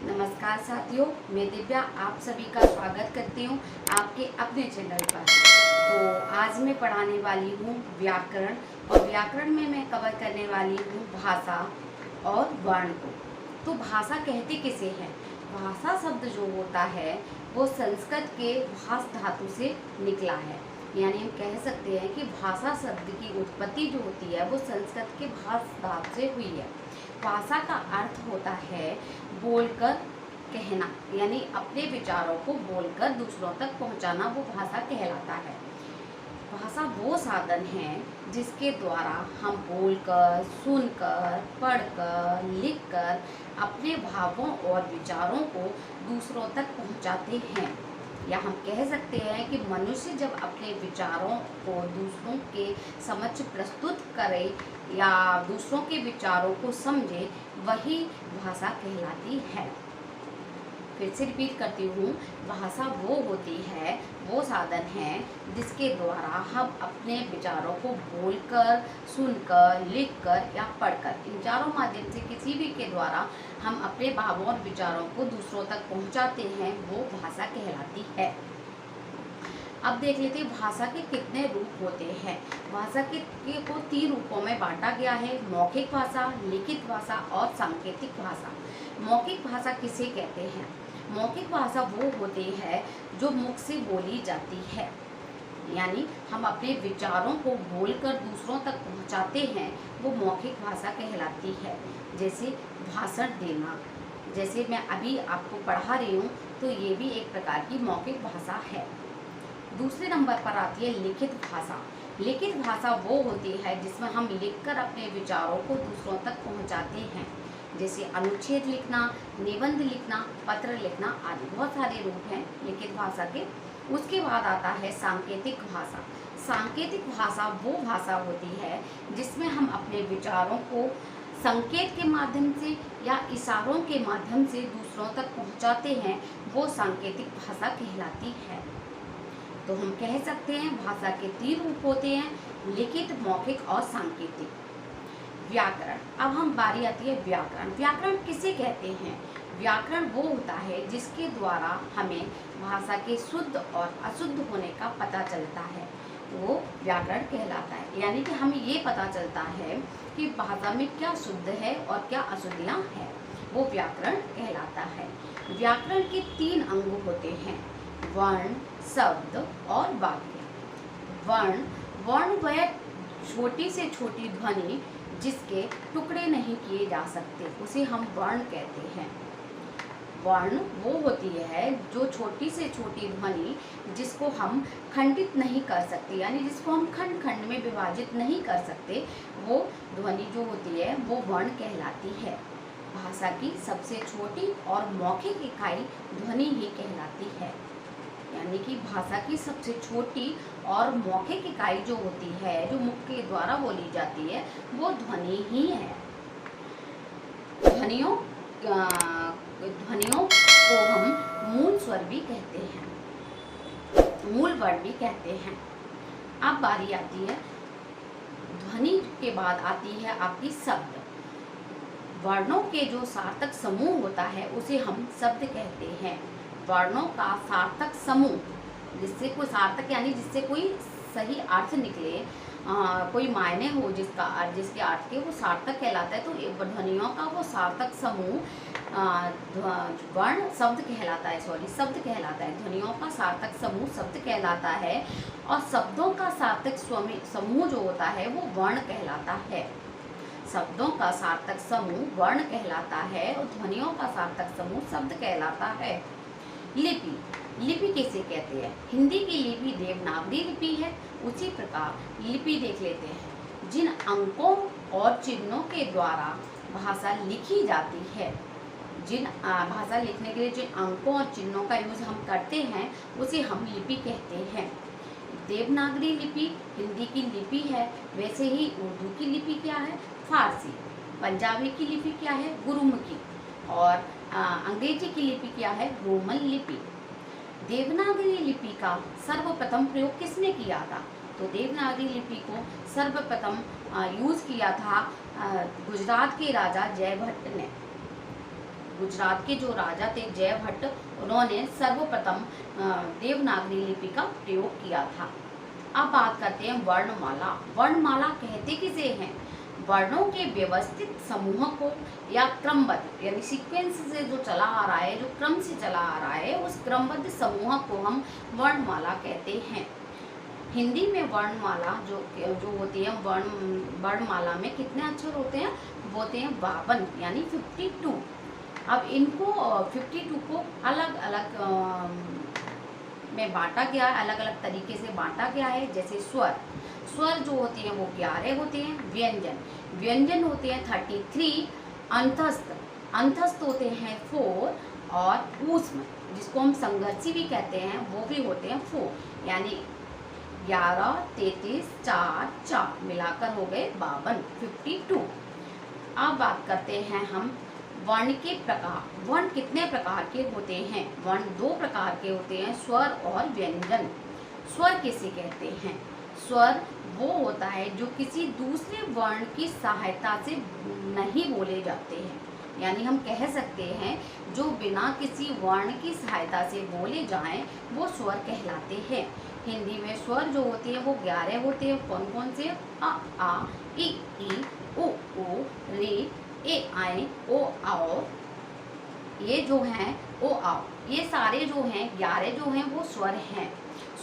नमस्कार साथियों, मैं दिव्या आप सभी का स्वागत करती हूँ आपके अपने चैनल पर। तो आज मैं पढ़ाने वाली हूँ व्याकरण, और व्याकरण में मैं कवर करने वाली हूँ भाषा और वर्ण को। तो भाषा कहते किसे हैं? भाषा शब्द जो होता है वो संस्कृत के भाष धातु से निकला है। यानी हम कह सकते हैं कि भाषा शब्द की उत्पत्ति जो होती है वो संस्कृत के भाष धातु से हुई है। भाषा का अर्थ होता है बोलकर कहना, यानी अपने विचारों को बोलकर दूसरों तक पहुंचाना, वो भाषा कहलाता है। भाषा वो साधन है जिसके द्वारा हम बोलकर, सुनकर, पढ़कर, लिखकर अपने भावों और विचारों को दूसरों तक पहुंचाते हैं। या हम कह सकते हैं कि मनुष्य जब अपने विचारों को दूसरों के समक्ष प्रस्तुत करे या दूसरों के विचारों को समझे, वही भाषा कहलाती है। फिर से रिपीट करती हूँ, भाषा वो होती है, वो साधन है जिसके द्वारा हम अपने विचारों को बोलकर, सुनकर, लिखकर या पढ़कर, इन चारों माध्यम से किसी भी के द्वारा हम अपने भावों और विचारों को दूसरों तक पहुँचाते हैं, वो भाषा कहलाती है। अब देख लेते हैं भाषा के कितने रूप होते हैं। भाषा के को 3 रूपों में बांटा गया है: मौखिक भाषा, लिखित भाषा और सांकेतिक भाषा। मौखिक भाषा किसे कहते हैं? मौखिक भाषा वो होती है जो मुख से बोली जाती है, यानी हम अपने विचारों को बोलकर दूसरों तक पहुंचाते हैं, वो मौखिक भाषा कहलाती है। जैसे भाषण देना, जैसे मैं अभी आपको पढ़ा रही हूँ, तो ये भी एक प्रकार की मौखिक भाषा है। दूसरे नंबर पर आती है लिखित भाषा। लिखित भाषा वो होती है जिसमें हम लिखकर अपने विचारों को दूसरों तक पहुंचाते हैं, जैसे अनुच्छेद लिखना, निबंध लिखना, पत्र लिखना आदि। बहुत सारे रूप हैं लिखित भाषा के। उसके बाद आता है सांकेतिक भाषा। सांकेतिक भाषा वो भाषा होती है जिसमें हम अपने विचारों को संकेत के माध्यम से या इशारों के माध्यम से दूसरों तक पहुंचाते हैं, वो सांकेतिक भाषा कहलाती है। तो हम कह सकते हैं भाषा के 3 रूप होते हैं: लिखित, मौखिक और सांकेतिक। व्याकरण। अब हम बारी आती है व्याकरण। व्याकरण किसे कहते हैं? व्याकरण वो होता है जिसके द्वारा हमें भाषा के शुद्ध और अशुद्ध होने का पता चलता है, वो व्याकरण कहलाता है। यानी कि हमें ये पता चलता है कि भाषा में क्या शुद्ध है और क्या अशुद्धियाँ हैं, वो व्याकरण कहलाता है। व्याकरण के 3 अंग होते हैं: वर्ण, शब्द और वाक्य। वर्ण वह छोटी से छोटी ध्वनि जिसके टुकड़े नहीं किए जा सकते, उसे हम वर्ण कहते हैं। वर्ण वो होती है जो छोटी से छोटी ध्वनि जिसको हम खंडित नहीं कर सकते, यानी जिसको हम खंड खंड में विभाजित नहीं कर सकते, वो ध्वनि जो होती है वो वर्ण कहलाती है। भाषा की सबसे छोटी और मौखिक इकाई ध्वनि ही कहलाती है। यानी कि भाषा की सबसे छोटी और मौखिक इकाई जो होती है, जो मुख के द्वारा बोली जाती है, वो ध्वनि ही है। ध्वनियों को हम मूल स्वर भी कहते हैं, मूल वर्ण भी कहते हैं। अब बारी आती है ध्वनि के बाद आती है आपकी शब्द। वर्णों के जो सार्थक समूह होता है उसे हम शब्द कहते हैं। वर्णों का सार्थक समूह, जिससे कोई सार्थक यानी जिससे कोई सही अर्थ निकले, कोई मायने हो जिसका अर्थ, जिसके अर्थ के, वो सार्थक कहलाता है। तो ध्वनियों का वो सार्थक समूह वर्ण शब्द कहलाता है, शब्द कहलाता है। ध्वनियों का सार्थक समूह शब्द कहलाता है, और शब्दों का सार्थक समूह जो होता है वो वर्ण कहलाता है। शब्दों का सार्थक समूह वर्ण कहलाता है और ध्वनियों का सार्थक समूह शब्द कहलाता है। लिपि। लिपि किसे कहते हैं? हिंदी की लिपि देवनागरी लिपि है। उसी प्रकार लिपि देख लेते हैं, जिन अंकों और चिन्हों के द्वारा भाषा लिखी जाती है। जिन भाषा लिखने के लिए जिन अंकों और चिन्हों का यूज हम करते हैं उसे हम लिपि कहते हैं। देवनागरी लिपि हिंदी की लिपि है, वैसे ही उर्दू की लिपि क्या है? फारसी। पंजाबी की लिपि क्या है? गुरुमुखी। और अंग्रेजी की लिपि क्या है? रोमन लिपि। देवनागरी लिपि का सर्वप्रथम प्रयोग किसने किया था? तो देवनागरी लिपि को सर्वप्रथम यूज किया था गुजरात के राजा जयभट्ट ने। गुजरात के जो राजा थे जयभट्ट, उन्होंने सर्वप्रथम देवनागरी लिपि का प्रयोग किया था। अब बात करते हैं वर्णमाला। वर्णमाला कहते किसे हैं? वर्णों के व्यवस्थित समूह को या क्रमबद्ध यानी सीक्वेंस से जो चला आ रहा है, जो क्रम से चला आ रहा है, उस क्रमबद्ध समूह को हम वर्णमाला कहते हैं। हिंदी में वर्णमाला जो होती है, वर्णमाला में कितने अक्षर होते हैं? होते हैं 52 यानी 52। अब इनको 52 को अलग अलग में बांटा गया है, अलग अलग तरीके से बांटा गया है। जैसे स्वर जो होते हैं वो 11 होते हैं। व्यंजन होते हैं 33। अंतस्थ होते हैं 4 और ऊष्म जिसको हम संघर्षी भी कहते हैं वो भी होते हैं 4 यानी 11, 33, 4 मिलाकर हो गए 52, 52। अब बात करते हैं हम वर्ण के प्रकार। वर्ण कितने प्रकार के होते हैं? वर्ण 2 प्रकार के होते हैं, स्वर और व्यंजन। स्वर किसे कहते हैं? स्वर वो होता है जो किसी दूसरे वर्ण की सहायता से नहीं बोले जाते हैं, यानी हम कह सकते हैं जो बिना किसी वर्ण की सहायता से बोले जाएं वो स्वर कहलाते हैं। हिंदी में स्वर जो होते हैं वो 11 होते हैं। कौन कौन से? अ, आ, इ, उ, रे, ए, आए, ओ, आओ, ये जो हैं ओ, आओ, ये सारे जो हैं 11 जो हैं वो स्वर हैं।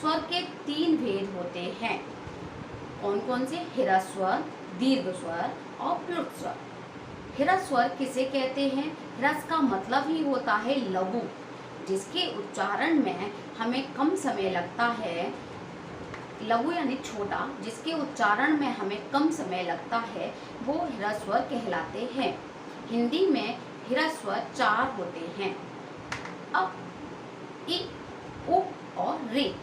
स्वर के 3 भेद होते हैं। कौन कौन से? ह्रस्वर, दीर्घ स्वर और प्लुत स्वर। ह्रस्वर किसे कहते हैं? ह्रस्व का मतलब ही होता है लघु, जिसके उच्चारण में हमें कम समय लगता है। लघु यानी छोटा, जिसके उच्चारण में हमें कम समय लगता है वो ह्रस्वर कहलाते हैं। हिंदी में ह्रस्वर 4 होते हैं, अ, इ, उ और रे।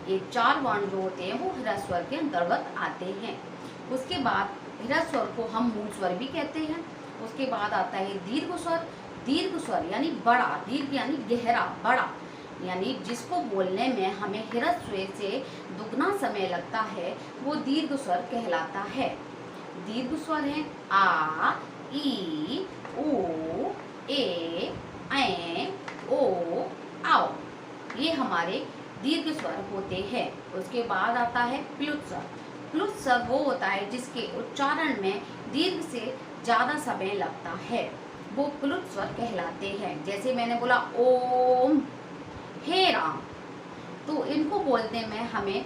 ये 4 वर्ण जो होते हैं वो ह्रस्वर के अंतर्गत आते हैं। उसके बाद ह्रस्वर को हम मूल स्वर भी कहते हैं। उसके बाद आता है दीर्घ स्वर। दीर्घ स्वर यानी बड़ा, दीर्घ यानी गहरा, बड़ा, यानी जिसको बोलने में हमें ह्रस्व से दुगना समय लगता है वो दीर्घ स्वर कहलाता है। दीर्घ स्वर हैं आ, ई, उ, ए, ऐ, ओ, आओ, ये हमारे दीर्घ स्वर होते हैं। उसके बाद आता है प्लुत स्वर। प्लुत स्वर वो होता है जिसके उच्चारण में दीर्घ से ज़्यादा समय लगता है, वो प्लुत स्वर कहलाते हैं। जैसे मैंने बोला ओम, हे राम, तो इनको बोलने में हमें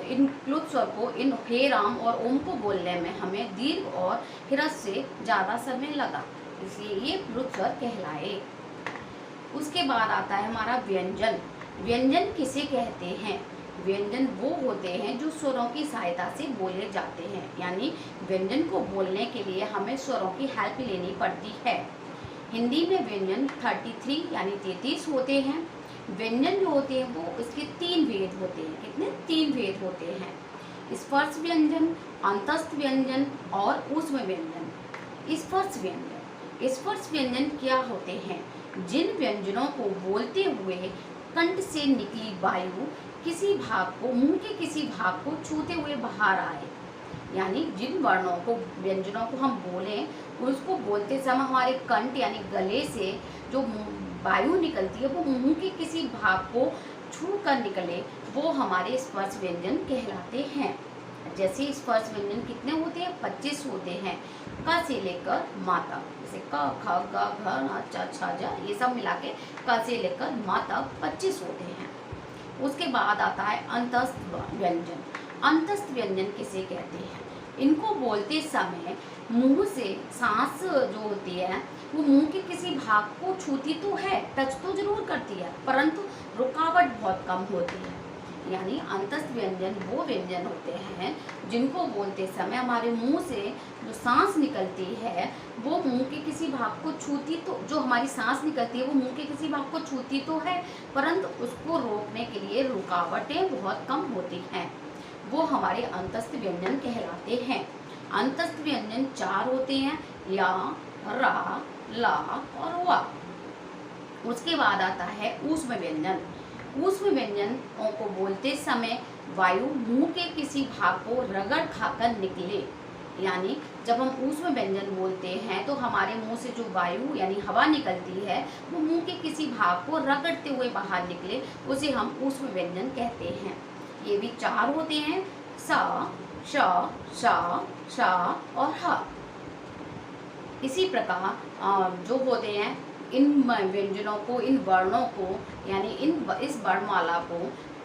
इन प्लुत स्वर को, इन हे राम और ओम को बोलने में हमें दीर्घ और ह्रस्व से ज़्यादा समय लगा, इसलिए ये प्लुत स्वर कहलाए। उसके बाद आता है हमारा व्यंजन। व्यंजन किसे कहते हैं? व्यंजन वो होते हैं जो स्वरों की सहायता से बोले जाते हैं, यानी व्यंजन को बोलने के लिए हमें स्वरों की हेल्प लेनी पड़ती है। हिंदी में व्यंजन 33 यानी 33 होते हैं। व्यंजन जो होते हैं वो इसके 3 भेद होते हैं। कितने? 3 भेद होते हैं, स्पर्श व्यंजन, अंतस्थ व्यंजन और ऊष्म व्यंजन। स्पर्श व्यंजन। स्पर्श व्यंजन क्या होते हैं? जिन व्यंजनों को बोलते हुए कंठ से निकली वायु किसी भाग को, मुंह के किसी भाग को छूते हुए बाहर आए, यानी जिन वर्णों को, व्यंजनों को हम बोलें, उसको बोलते समय हमारे कंठ यानी गले से जो वायु निकलती है वो मुंह के किसी भाग को छू कर निकले, वो हमारे स्पर्श व्यंजन कहलाते हैं। जैसे स्पर्श व्यंजन कितने होते हैं? 25 होते हैं, क से लेकर मा तक। जैसे क, ख, ग, घ, न, च, छ, ज, ये सब मिला के क से लेकर मा तक 25 होते हैं। उसके बाद आता है अंतस्थ व्यंजन। अंतस्थ व्यंजन किसे कहते हैं? इनको बोलते समय मुंह से सांस जो होती है वो मुंह के किसी भाग को छूती तो है, टच तो जरूर करती है, परंतु रुकावट बहुत कम होती है। यानी अंतस्थ व्यंजन वो व्यंजन होते हैं जिनको बोलते समय हमारे मुंह से जो सांस निकलती है वो मुंह के किसी भाग को छूती, तो जो हमारी सांस निकलती है वो मुंह के किसी भाग को छूती तो है, परंतु उसको रोकने के लिए रुकावटें बहुत कम होती हैं, वो हमारे अंतस्थ व्यंजन कहलाते हैं। अंतस्थ व्यंजन 4 होते हैं, या, रा, ला और वा। उसके बाद आता है ऊष्म व्यंजन। ऊष्म व्यंजनों को बोलते समय वायु मुंह के किसी भाग को रगड़ खाकर निकले, यानी जब हम ऊष्म व्यंजन बोलते हैं तो हमारे मुंह से जो वायु यानी हवा निकलती है वो मुंह के किसी भाग को रगड़ते हुए बाहर निकले, उसे हम ऊष्म व्यंजन कहते हैं। ये भी 4 होते हैं, स, श, श, श और ह। इसी प्रकार जो होते हैं इन व्यंजनों को, इन वर्णों को यानी इस वर्णमाला को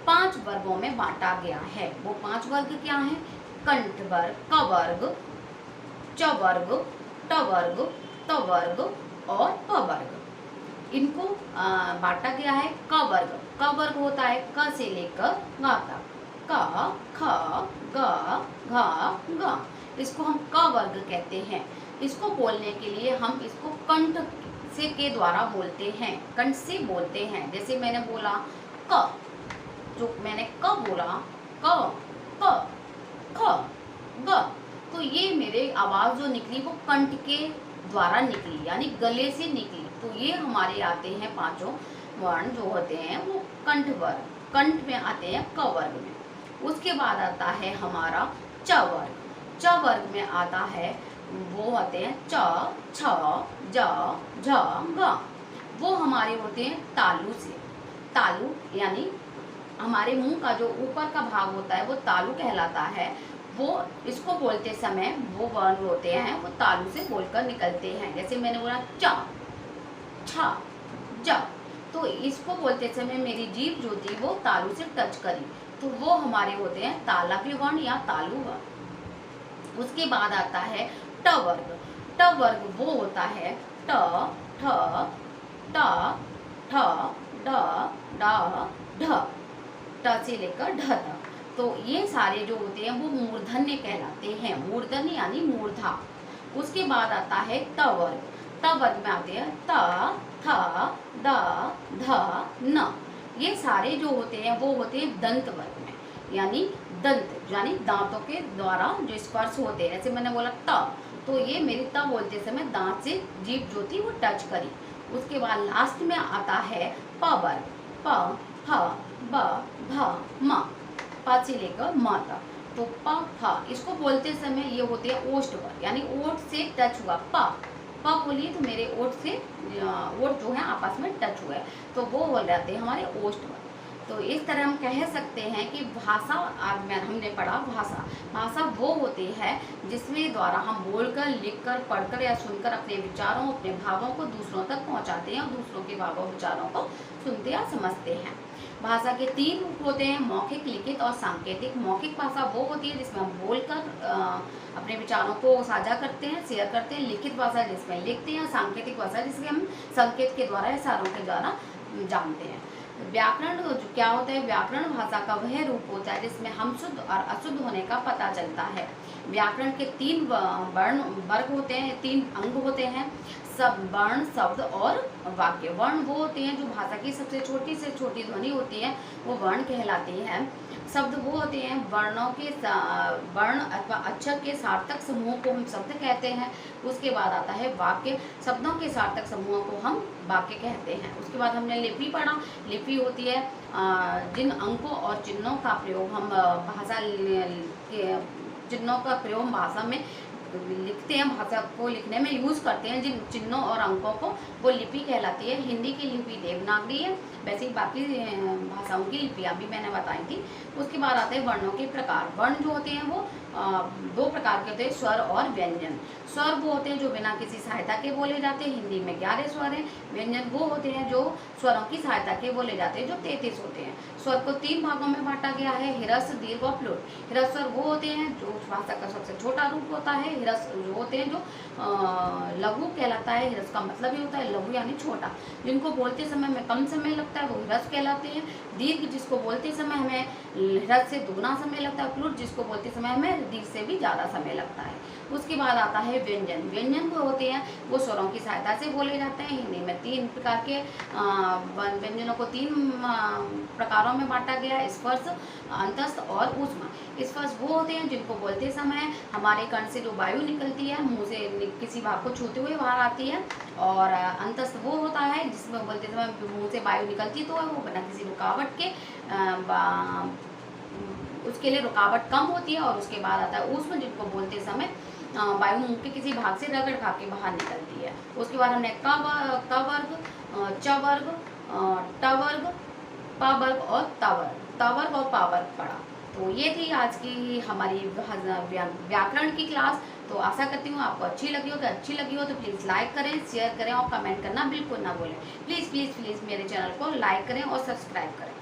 5 वर्गों में बांटा गया है। वो 5 वर्ग क्या हैं? कंठ वर्ग, क वर्ग, च वर्ग, ट वर्ग, त वर्ग और प वर्ग। इनको बांटा गया है। क वर्ग, क वर्ग होता है क से लेकर ग तक, क, ख, ग, घ, ग। इसको हम क वर्ग कहते हैं। इसको बोलने के लिए हम इसको कंठ से के द्वारा बोलते हैं, कंठ से बोलते हैं। जैसे मैंने बोला क, जो मैंने क बोला, क, क, ख, ग, तो ये मेरे आवाज़ जो निकली वो कंठ के द्वारा निकली, यानी गले से निकली। तो ये हमारे आते हैं 5 वर्ण जो होते हैं वो कंठ वर्ग, कंठ में आते हैं क वर्ग में। उसके बाद आता है हमारा च वर्ग। च वर्ग में आता है वो होते हैं च, छ, ज, झ, ग। वो हमारे होते हैं तालु से। तालु यानी हमारे मुंह का जो ऊपर का भाग होता है वो तालु कहलाता है। वो इसको बोलते समय वो वर्ण होते हैं वो तालु से बोलकर निकलते हैं। जैसे मैंने बोला च, छ, ज, तो इसको बोलते समय मेरी जीभ जो थी वो तालु से टच करी, तो वो हमारे होते हैं तालव्य वर्ण या तालु वर्ण। उसके बाद आता है ट वर्ग। ट वर्ग वो होता है ट, ठ, ट, ठ, ड, ड, ढ, ट से लेकर ढ तक। तो ये सारे जो होते हैं वो मूर्धन्य कहलाते हैं, मूर्धन्य यानी मूर्धा। उसके बाद आता है त वर्ग। त वर्ग में आते हैं त, थ, द, ध, न। ये सारे जो होते हैं वो होते हैं दंत वर्ग में, यानी दंत यानी दांतों के द्वारा जो स्पर्श होते हैं। जैसे मैंने बोला त, तो ये मेरी त बोलते समय दांत से जीभ जो थी वो टच करी। उसके बाद लास्ट में आता है प वर्ग। प, फ, ब, भ, म, प से लेकर म तक। तो प, फ इसको बोलते समय ये होते हैं ओष्ठ वर्ग, यानी ओठ से टच हुआ। प बोलिए तो मेरे ओठ से ओठ जो है आपस में टच हुए, तो वो हो जाते हैं हमारे ओष्ठ वर्ग। तो इस तरह हम कह सकते हैं कि भाषा, आज में हमने पढ़ा भाषा वो होती है जिसमें द्वारा हम बोलकर, लिखकर, पढ़कर या सुनकर अपने विचारों, अपने भावों को दूसरों तक पहुंचाते हैं और दूसरों के भावों विचारों को सुनते या समझते हैं। भाषा के 3 रूप होते हैं, मौखिक, लिखित और सांकेतिक। मौखिक भाषा वो होती है जिसमें हम बोलकर अपने विचारों को साझा करते हैं, शेयर करते हैं। लिखित भाषा जिसमें लिखते हैं। सांकेतिक भाषा जिसमें हम संकेत के द्वारा, इशारों के द्वारा जानते हैं। व्याकरण जो क्या होता है? व्याकरण भाषा का वह रूप होता है जिसमें हम शुद्ध और अशुद्ध होने का पता चलता है। व्याकरण के 3 वर्ग होते हैं, 3 अंग होते हैं, सब वर्ण, शब्द और वाक्य। वर्ण वो होते हैं जो भाषा की सबसे छोटी से छोटी ध्वनि होती है, वो वर्ण कहलाती है। शब्द वो होते हैं वर्णों के वर्ण अथवा अक्षर के सार्थक समूह को हम शब्द कहते हैं। उसके बाद आता है वाक्य, शब्दों के सार्थक समूह को हम वाक्य कहते हैं। उसके बाद हमने लिपि पढ़ा। लिपि होती है जिन अंकों और चिन्हों का प्रयोग हम भाषा के चिन्हों का प्रयोग भाषा में लिखते हैं, भाषा को लिखने में यूज़ करते हैं। जिन चिन्हों और अंकों को वो लिपि कहलाती है। हिंदी की लिपि देवनागरी है, वैसे ही बाकी भाषाओं की लिपियाँ भी मैंने बताई थी। उसके बाद आते हैं वर्णों के प्रकार। वर्ण जो होते हैं वो 2 प्रकार के होते हैं, स्वर और व्यंजन। स्वर वो होते हैं जो बिना किसी सहायता के बोले जाते हैं, हिंदी में 11 स्वर हैं। व्यंजन वो होते हैं जो स्वरों की सहायता के बोले जाते हैं, जो 33 होते हैं। स्वर को 3 भागों में बांटा गया है, ह्रस्व, दीर्घ और प्लुत। ह्रस्व स्वर वो होते हैं जो भाषा का सबसे छोटा रूप होता है। ह्रस्व जो होते हैं जो लघु कहलाता है। ह्रस्व का मतलब ही होता है लघु यानी छोटा। जिनको बोलते समय में कम समय लगता है वो ह्रस्व कहलाते हैं। दीर्घ जिसको बोलते समय हमें ह्रस्व से दुगना समय लगता है। प्लुत जिसको बोलते समय हमें दीर्घ से भी ज़्यादा समय लगता है। उसके बाद आता है व्यंजन। व्यंजन वो होते हैं वो स्वरों की सहायता से बोले जाते हैं। हिंदी में 3 प्रकार के व्यंजनों को 3 प्रकारों में बांटा गया है, स्पर्श, अंतस्थ और ऊष्मा। स्पर्श वो होते हैं जिनको बोलते समय हमारे कर्ण से जो वायु निकलती है, मुंह से किसी भाग को छूते हुए बाहर आती है। और अंतस्थ वो होता है जिसमें बोलते समय मुंह से वायु निकलती तो है वो बिना किसी रुकावट के, उसके लिए रुकावट कम होती है। और उसके बाद आता है ऊष्म, जिनको बोलते समय वायु मुंह के किसी भाग से रगड़ खा के बाहर निकलती है। उसके बाद हमने क वर्ग, च वर्ग, ट वर्ग, प वर्ग और त वर्ग और पा वर्ग पढ़ा। तो ये थी आज की हमारी व्याकरण की क्लास। तो आशा करती हूँ आपको अच्छी लगी हो। अगर अच्छी लगी हो तो प्लीज़ लाइक करें, शेयर करें और कमेंट करना बिल्कुल ना भूलें। प्लीज़ प्लीज़ प्लीज़ मेरे चैनल को लाइक करें और सब्सक्राइब करें।